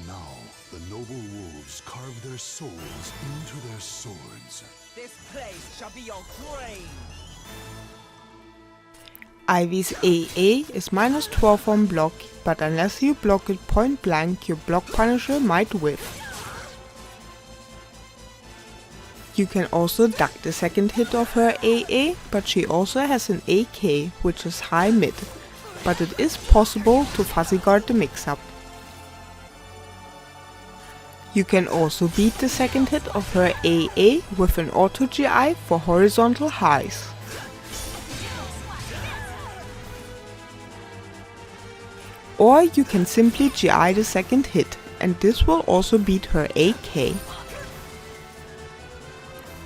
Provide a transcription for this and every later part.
Now, the noble wolves carve their souls into their swords. This place shall be your grave! Ivy's AA is minus 12 on block, but unless you block it point blank, your block punisher might whiff. You can also duck the second hit of her AA, but she also has an AK, which is high mid, but it is possible to fuzzy guard the mix-up. You can also beat the second hit of her AA with an auto GI for horizontal highs. Or you can simply GI the second hit, and this will also beat her AK.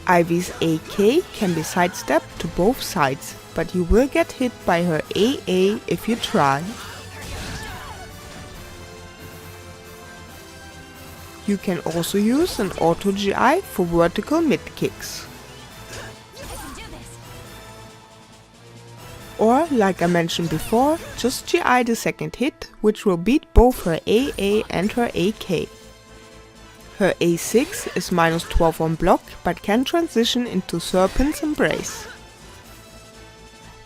Ivy's AK can be sidestepped to both sides, but you will get hit by her AA if you try. You can also use an auto GI for vertical mid kicks. Or, like I mentioned before, just GI the second hit, which will beat both her AA and her AK. Her A6 is minus 12 on block, but can transition into Serpent's Embrace.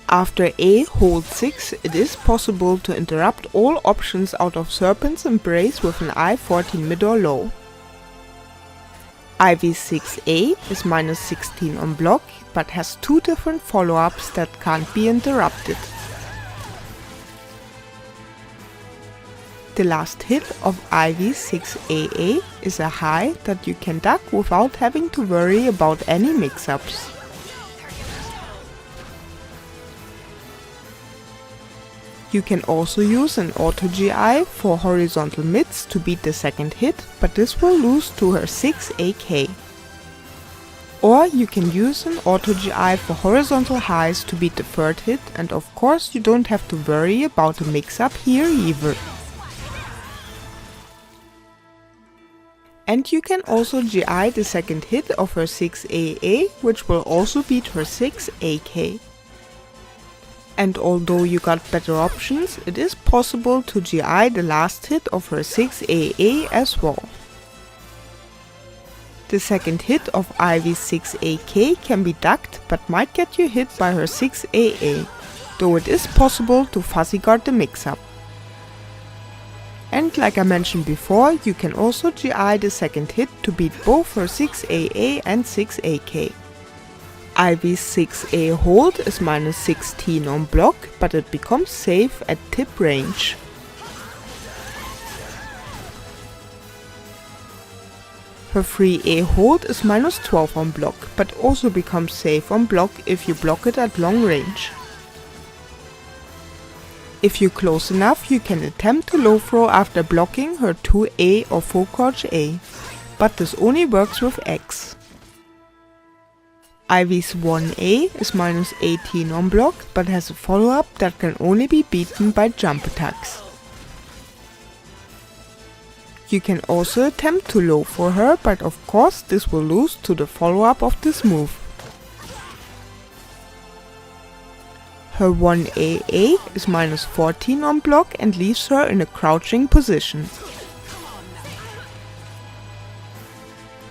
After A hold 6, it is possible to interrupt all options out of Serpent's Embrace with an I-14 mid or low. Ivy's 6A is minus 16 on block, but has two different follow-ups that can't be interrupted. The last hit of Ivy's 6AA is a high that you can duck without having to worry about any mix-ups. You can also use an auto GI for horizontal mids to beat the second hit, but this will lose to her 6AK. Or you can use an auto GI for horizontal highs to beat the third hit, and of course you don't have to worry about a mix-up here either. And you can also GI the second hit of her 6AA, which will also beat her 6AK. And although you got better options, it is possible to GI the last hit of her 6AA as well. The second hit of Ivy's 6AK can be ducked, but might get you hit by her 6AA, though it is possible to fuzzy guard the mix-up. And like I mentioned before, you can also GI the second hit to beat both her 6AA and 6AK. Ivy's 6A hold is minus 16 on block, but it becomes safe at tip range. Her 3A hold is minus 12 on block, but also becomes safe on block if you block it at long range. If you're close enough, you can attempt to low throw after blocking her 2A or full crouch A, but this only works with X. Ivy's 1A is minus 18 on block, but has a follow-up that can only be beaten by jump attacks. You can also attempt to low for her, but of course this will lose to the follow-up of this move. Her 1AA is minus 14 on block and leaves her in a crouching position.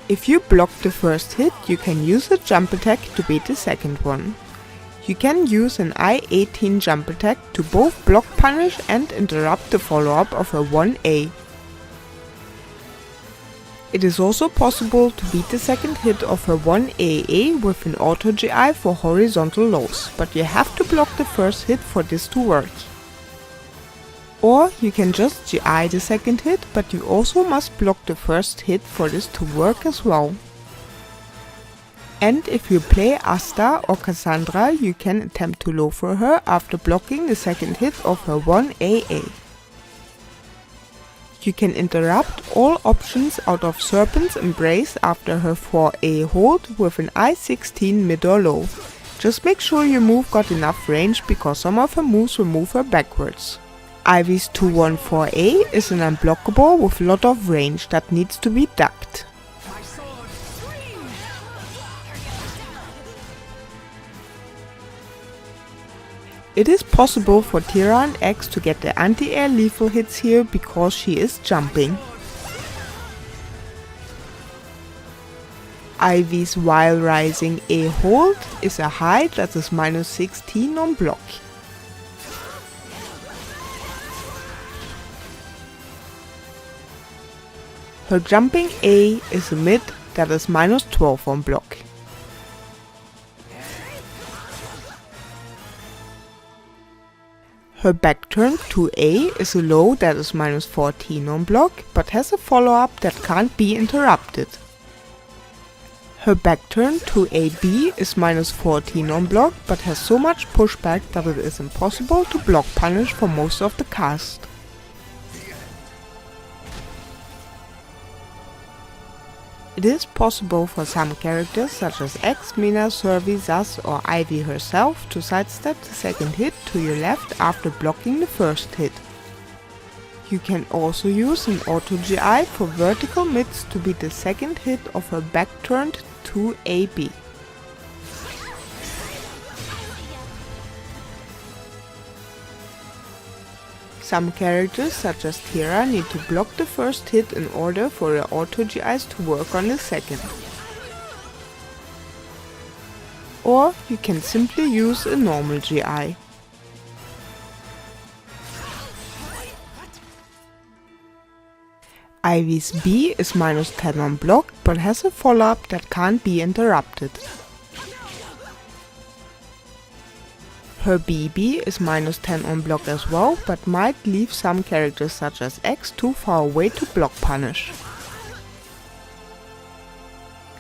If you block the first hit, you can use a jump attack to beat the second one. You can use an I-18 jump attack to both block punish and interrupt the follow-up of her 1A. It is also possible to beat the second hit of her 1AA with an auto GI for horizontal lows, but you have to block the first hit for this to work. Or you can just GI the second hit, but you also must block the first hit for this to work as well. And if you play Asta or Cassandra, you can attempt to low for her after blocking the second hit of her 1AA. You can interrupt all options out of Serpent's Embrace after her 4A hold with an I-16 mid or low. Just make sure your move got enough range, because some of her moves will move her backwards. Ivy's 214A is an unblockable with a lot of range that needs to be ducked. It is possible for Tira and X to get the anti-air lethal hits here because she is jumping. Ivy's while rising A hold is a high that is minus 16 on block. Her jumping A is a mid that is minus 12 on block. Her back turn to A is a low that is minus 14 on block, but has a follow-up that can't be interrupted. Her back turn to AB is minus 14 on block, but has so much pushback that it is impossible to block punish for most of the cast. It is possible for some characters such as X, Mina, Survey, Zaz or Ivy herself to sidestep the second hit to your left after blocking the first hit. You can also use an auto GI for vertical mids to beat the second hit of her back turned to AB. Some characters such as Tira need to block the first hit in order for their auto GIs to work on the second. Or you can simply use a normal GI. Ivy's B is minus 10 on block, but has a follow-up that can't be interrupted. Her BB is minus 10 on block as well, but might leave some characters such as X too far away to block punish.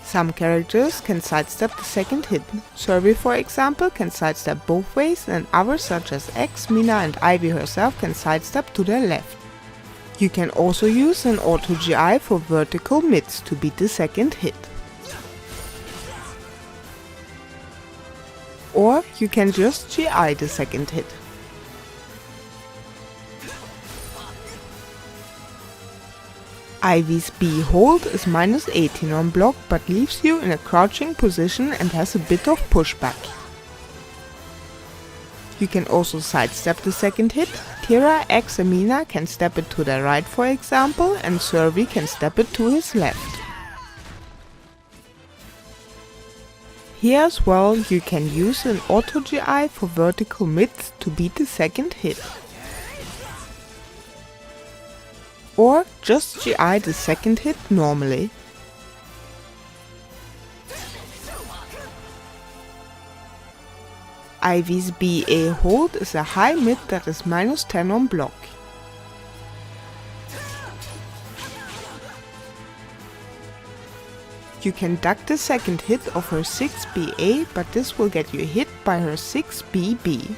Some characters can sidestep the second hit. Survey, for example, can sidestep both ways, and others such as X, Mina and Ivy herself can sidestep to their left. You can also use an auto GI for vertical mids to beat the second hit. Or you can just GI the second hit. Ivy's B hold is minus 18 on block, but leaves you in a crouching position and has a bit of pushback. You can also sidestep the second hit. Tira, X and Mina can step it to their right, for example, and Survey can step it to his left. Here as well you can use an auto GI for vertical mids to beat the second hit. Or just GI the second hit normally. Ivy's BA hold is a high mid that is minus 10 on block. You can duck the second hit of her 6BA, but this will get you hit by her 6BB.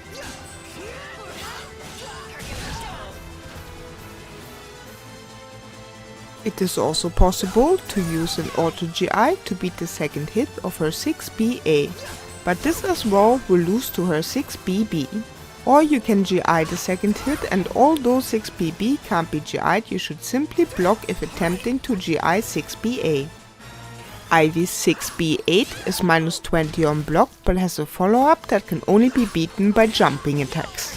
It is also possible to use an auto GI to beat the second hit of her 6BA, but this as well will lose to her 6BB. Or you can GI the second hit, and although 6BB can't be GI'd, you should simply block if attempting to GI 6BA. Ivy's 6B8 is minus 20 on block, but has a follow-up that can only be beaten by jumping attacks.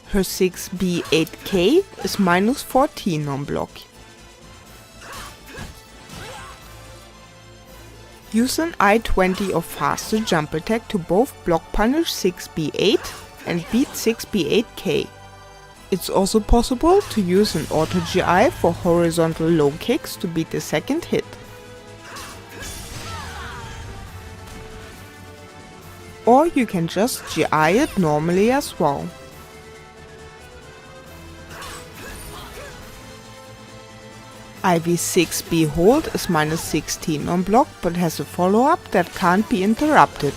Her 6B8K is minus 14 on block. Use an I-20 or faster jump attack to both block punish 6B8 and beat 6B8K. It's also possible to use an auto GI for horizontal low kicks to beat the second hit. Or you can just GI it normally as well. Ivy's 6B hold is minus 16 on block, but has a follow-up that can't be interrupted.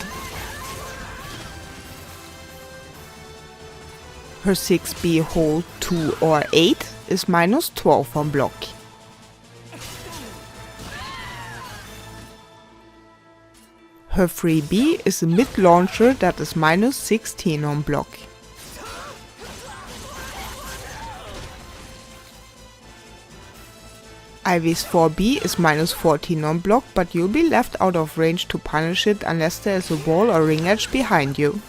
Her 6B hold 2 or 8 is minus 12 on block. Her 3B is a mid launcher that is minus 16 on block. Ivy's 4B is minus 14 on block, but you'll be left out of range to punish it unless there is a wall or ring edge behind you.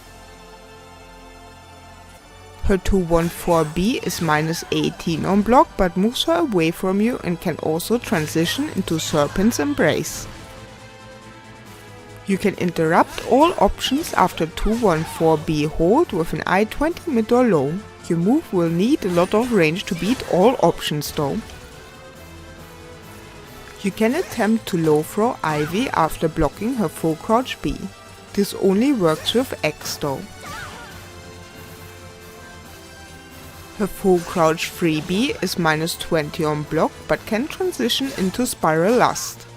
Her 2-1-4B is minus 18 on block, but moves her away from you and can also transition into Serpent's Embrace. You can interrupt all options after 2-1-4B hold with an I-20 mid or low. Your move will need a lot of range to beat all options though. You can attempt to low throw Ivy after blocking her full crouch B. This only works with X though. Her full crouch 3B is minus 20 on block, but can transition into Spiral Lust.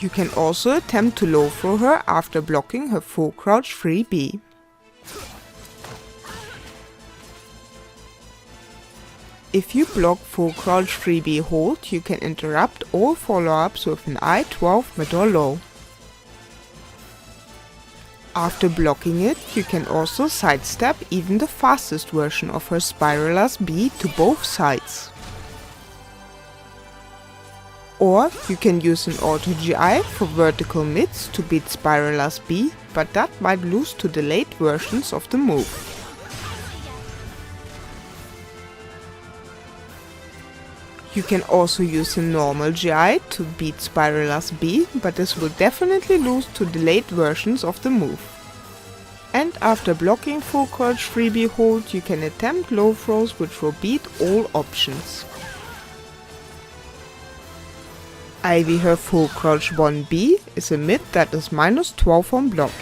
You can also attempt to low throw her after blocking her full crouch 3B. If you block full crouch 3B hold, you can interrupt all follow-ups with an I-12 mid or low. After blocking it, you can also sidestep even the fastest version of her Spiralas B to both sides. Or you can use an auto GI for vertical mids to beat Spiralas B, but that might lose to the late versions of the move. You can also use a normal GI to beat Spiralas B, but this will definitely lose to the late versions of the move. And after blocking full crouch 3B hold, you can attempt low throws which will beat all options. Ivy her full crouch 1B is a mid that is minus 12 on block.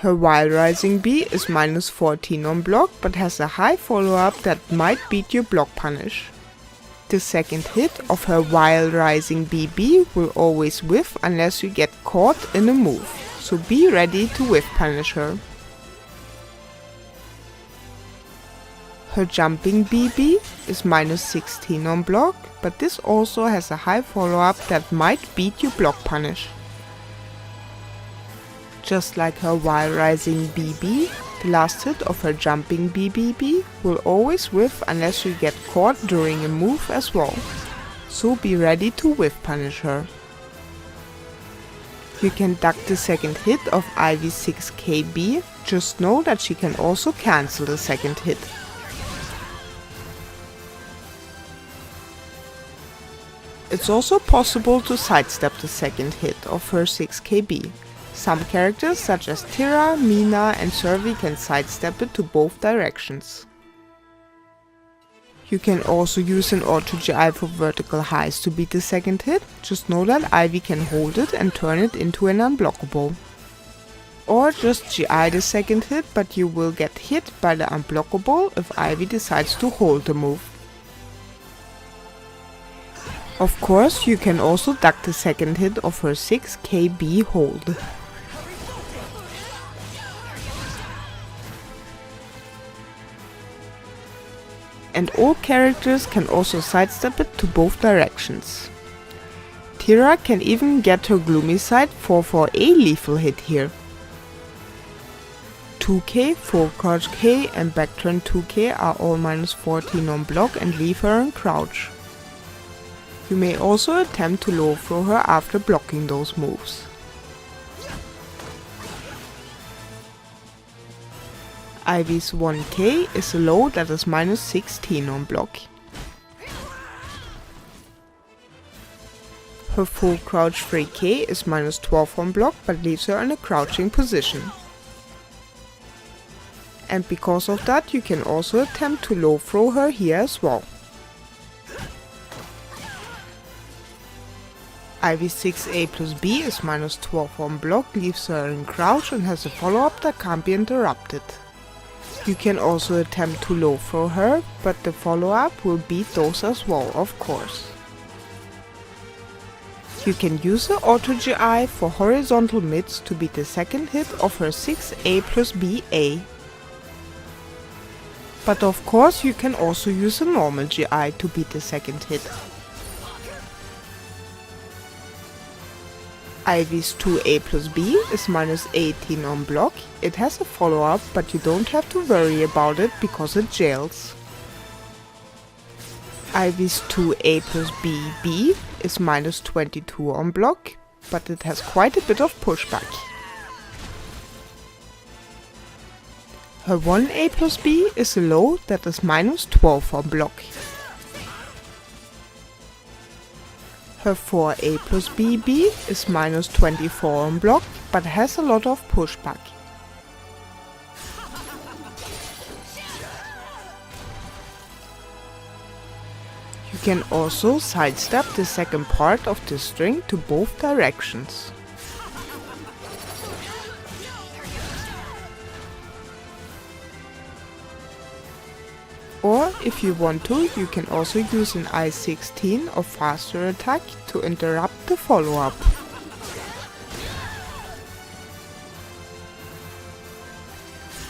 Her Wild Rising B is minus 14 on block, but has a high follow-up that might beat your block punish. The second hit of her Wild Rising BB will always whiff unless you get caught in a move, so be ready to whiff punish her. Her Jumping BB is minus 16 on block, but this also has a high follow-up that might beat your block punish. Just like her Wild Rising BB, the last hit of her Jumping BBB will always whiff unless you get caught during a move as well, so be ready to whiff punish her. You can duck the second hit of Ivy 6KB, just know that she can also cancel the second hit. It's also possible to sidestep the second hit of her 6KB. Some characters such as Tira, Mina and Survey can sidestep it to both directions. You can also use an auto GI for vertical highs to beat the second hit, just know that Ivy can hold it and turn it into an unblockable. Or just GI the second hit, but you will get hit by the unblockable if Ivy decides to hold the move. Of course, you can also duck the second hit of her 6KB hold. And all characters can also sidestep it to both directions. Tira can even get her Gloomy Side 4-4A lethal hit here. 2K, full crouch K and backturn 2K are all minus 14 on block and leave her in crouch. You may also attempt to low throw her after blocking those moves. Ivy's 1K is a low that is minus 16 on block. Her full crouch 3K is minus 12 on block, but leaves her in a crouching position. And because of that, you can also attempt to low throw her here as well. Ivy 6A plus B is minus 12 on block, leaves her in crouch and has a follow-up that can't be interrupted. You can also attempt to low throw her, but the follow-up will beat those as well, of course. You can use the auto GI for horizontal mids to beat the second hit of her 6A plus BA. But of course you can also use a normal GI to beat the second hit. Ivy's 2A plus B is minus 18 on block. It has a follow-up, but you don't have to worry about it because it jails. Ivy's 2A plus BB is minus 22 on block, but it has quite a bit of pushback. Her 1A plus B is a low that is minus 12 on block. Her 4A plus BB is minus 24 on block, but has a lot of pushback. You can also sidestep the second part of the string to both directions. Or, if you want to, you can also use an I16 or faster attack to interrupt the follow-up.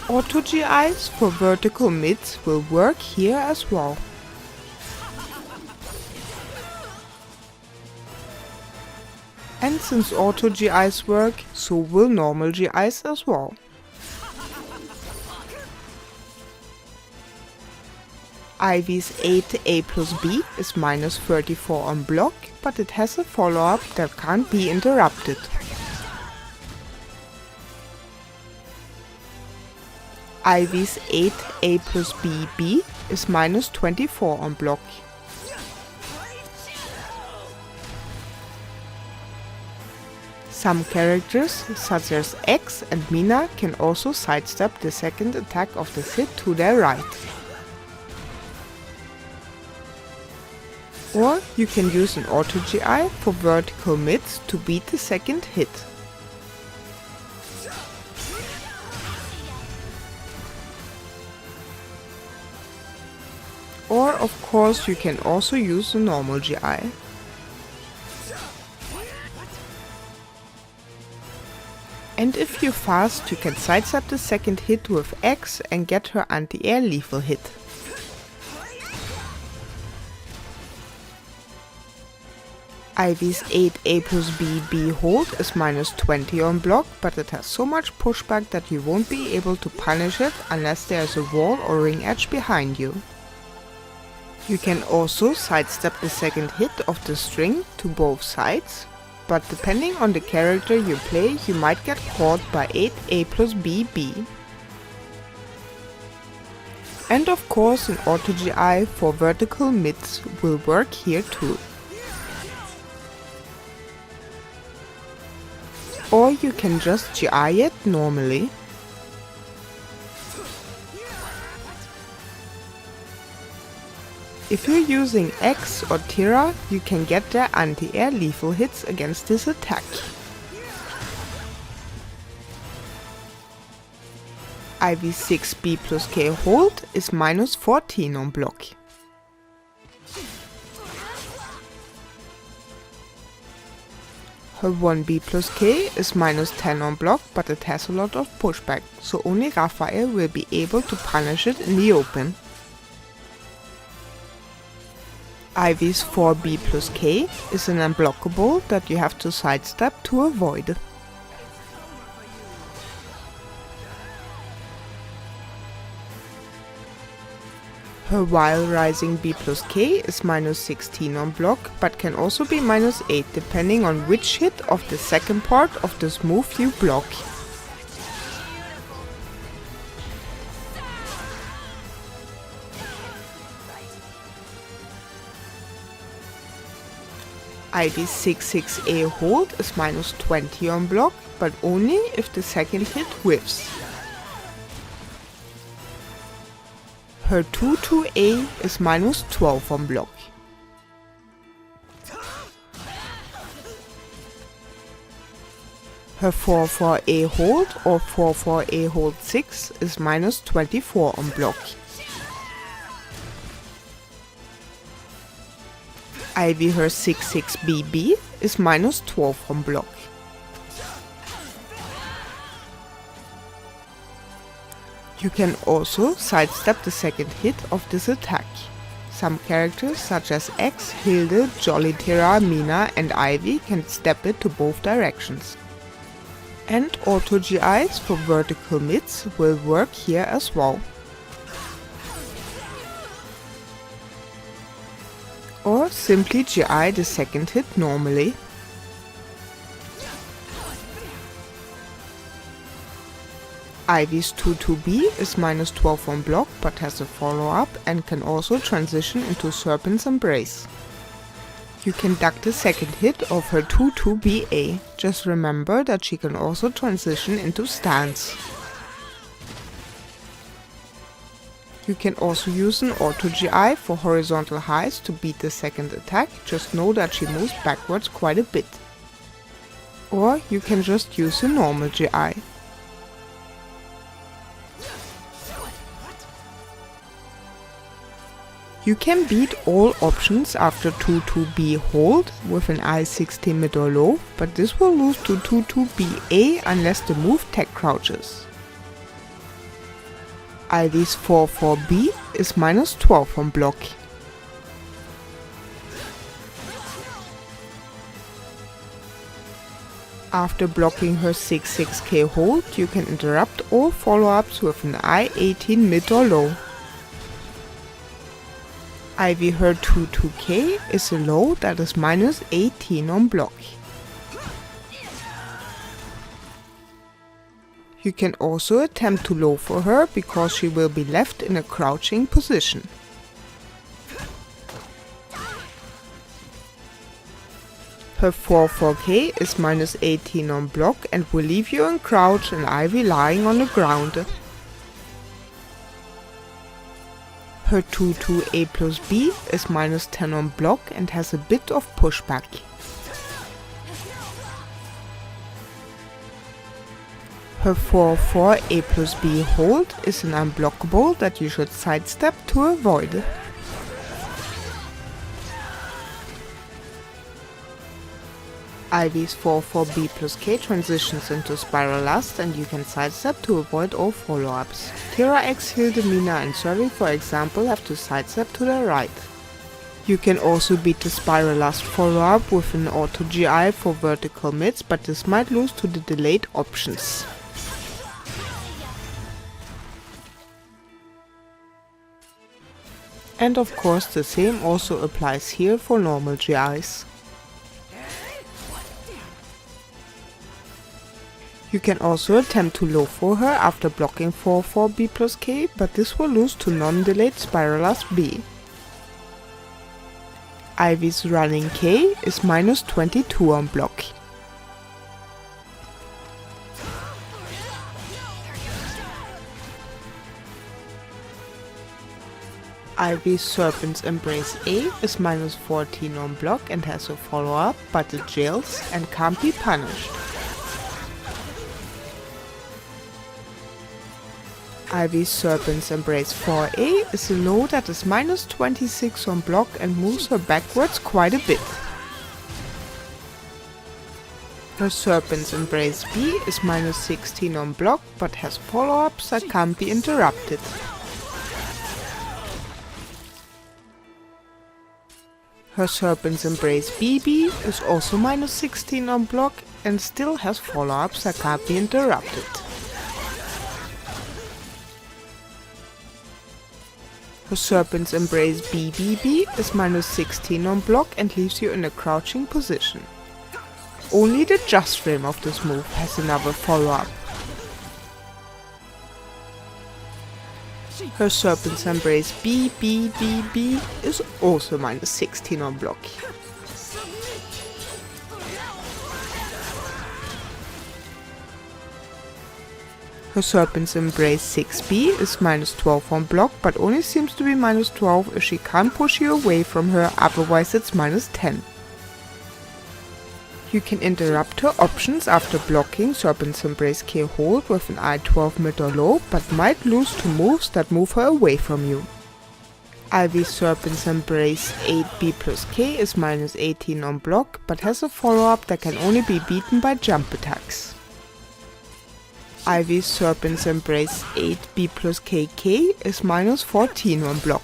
Auto GIs for vertical mids will work here as well. And since auto GIs work, so will normal GIs as well. Ivy's 8A plus B is minus 34 on block, but it has a follow-up that can't be interrupted. Ivy's 8A plus BB is minus 24 on block. Some characters, such as X and Mina, can also sidestep the second attack of the Sith to their right. Or you can use an auto GI for vertical mids to beat the second hit. Or of course you can also use a normal GI. And if you're fast, you can sidestep the second hit with X and get her anti-air lethal hit. Ivy's 8A plus B hold is minus 20 on block, but it has so much pushback that you won't be able to punish it unless there is a wall or ring edge behind you. You can also sidestep the second hit of the string to both sides, but depending on the character you play, you might get caught by 8A plus BB. And of course an auto GI for vertical mids will work here too. Or you can just GI it normally. If you're using X or Tira, you can get their anti-air lethal hits against this attack. Ivy's 6B plus K hold is minus 14 on block. Her 1B plus K is minus 10 on block, but it has a lot of pushback, so only Raphael will be able to punish it in the open. Ivy's 4B plus K is an unblockable that you have to sidestep to avoid. Her Wild Rising B plus K is minus 16 on block, but can also be minus 8 depending on which hit of the second part of this move you block. Ivy's 6/6A hold is minus 20 on block, but only if the second hit whiffs. Her 2/2A is minus 12 on block. Her 4/4A hold or 4/4A hold 6 is minus 24 on block. Ivy her 6/6BB is minus 12 on block. You can also sidestep the second hit of this attack. Some characters such as X, Hilde, Jolly Tira, Mina and Ivy can step it to both directions. And auto GIs for vertical mids will work here as well. Or simply GI the second hit normally. Ivy's 2-2B is minus 12 on block but has a follow-up and can also transition into Serpent's Embrace. You can duck the second hit of her 2-2BA, just remember that she can also transition into Stance. You can also use an auto GI for horizontal highs to beat the second attack, just know that she moves backwards quite a bit. Or you can just use a normal GI. You can beat all options after 2-2B hold with an I-16 mid or low, but this will lose to 2-2BA unless the move tech crouches. Ivy's 4-4B is minus 12 on block. After blocking her 6-6K hold, you can interrupt all follow-ups with an I-18 mid or low. Ivy her 2-2K is a low that is minus 18 on block. You can also attempt to low for her because she will be left in a crouching position. Her 4-4K is minus 18 on block and will leave you in crouch and Ivy lying on the ground. Her 2-2A plus B is minus 10 on block and has a bit of pushback. Her 4-4A plus B hold is an unblockable that you should sidestep to avoid. Ivy's 4-4B plus K transitions into Spiral Lust and you can sidestep to avoid all follow-ups. Tira X, Hildemina and Surly, for example, have to sidestep to the right. You can also beat the Spiral Lust follow-up with an auto GI for vertical mids, but this might lose to the delayed options. And of course the same also applies here for normal GIs. You can also attempt to low for her after blocking 4-4B plus K, but this will lose to non-delayed Spiral Lust B. Ivy's running K is minus 22 on block. Ivy's Serpent's Embrace A is minus 14 on block and has a follow-up, but it jails and can't be punished. Ivy's Serpent's Embrace 4A is a low that is minus 26 on block and moves her backwards quite a bit. Her Serpent's Embrace B is minus 16 on block but has follow-ups that can't be interrupted. Her Serpent's Embrace BB is also minus 16 on block and still has follow-ups that can't be interrupted. Her Serpent's Embrace BBB is minus 16 on block and leaves you in a crouching position. Only the Just Frame of this move has another follow-up. Her Serpent's Embrace BBBB is also minus 16 on block. Her Serpent's Embrace 6B is minus 12 on block, but only seems to be minus 12 if she can't push you away from her, otherwise it's minus 10. You can interrupt her options after blocking Serpent's Embrace K hold with an I-12 mid or low, but might lose to moves that move her away from you. Ivy's Serpent's Embrace 8B plus K is minus 18 on block, but has a follow-up that can only be beaten by jump attacks. Ivy's Serpent's Embrace 8B plus KK is minus 14 on block.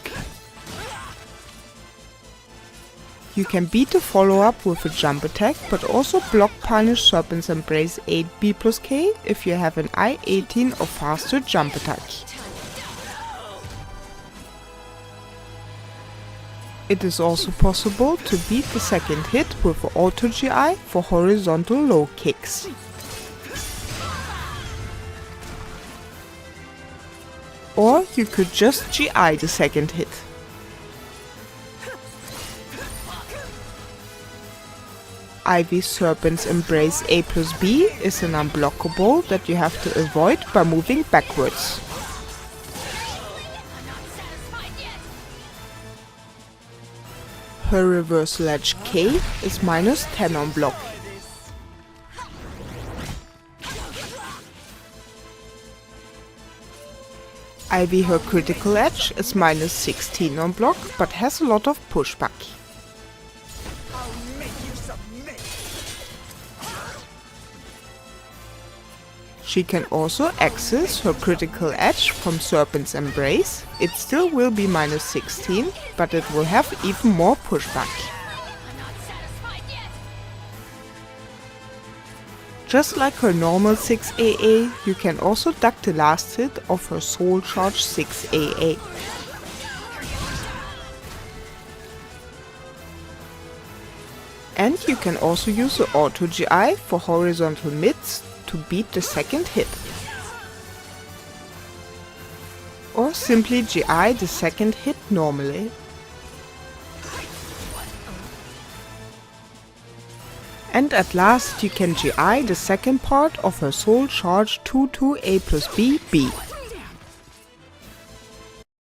You can beat the follow-up with a jump attack, but also block punish Serpent's Embrace 8B plus K if you have an I-18 or faster jump attack. It is also possible to beat the second hit with auto GI for horizontal low kicks. Or you could just GI the second hit. Ivy's Serpent's Embrace A+B is an unblockable that you have to avoid by moving backwards. Her Reversal Edge K is -10 on block. Ivy her Critical Edge is -16 on block, but has a lot of pushback. I'll make you submit. She can also access her Critical Edge from Serpent's Embrace. It still will be -16, but it will have even more pushback. Just like her normal 6 AA, you can also duck the last hit of her Soul Charge 6 AA. And you can also use the Auto GI for horizontal mids to beat the second hit. Or simply GI the second hit normally. And at last you can GI the second part of her Soul Charge 2-2 A+B B.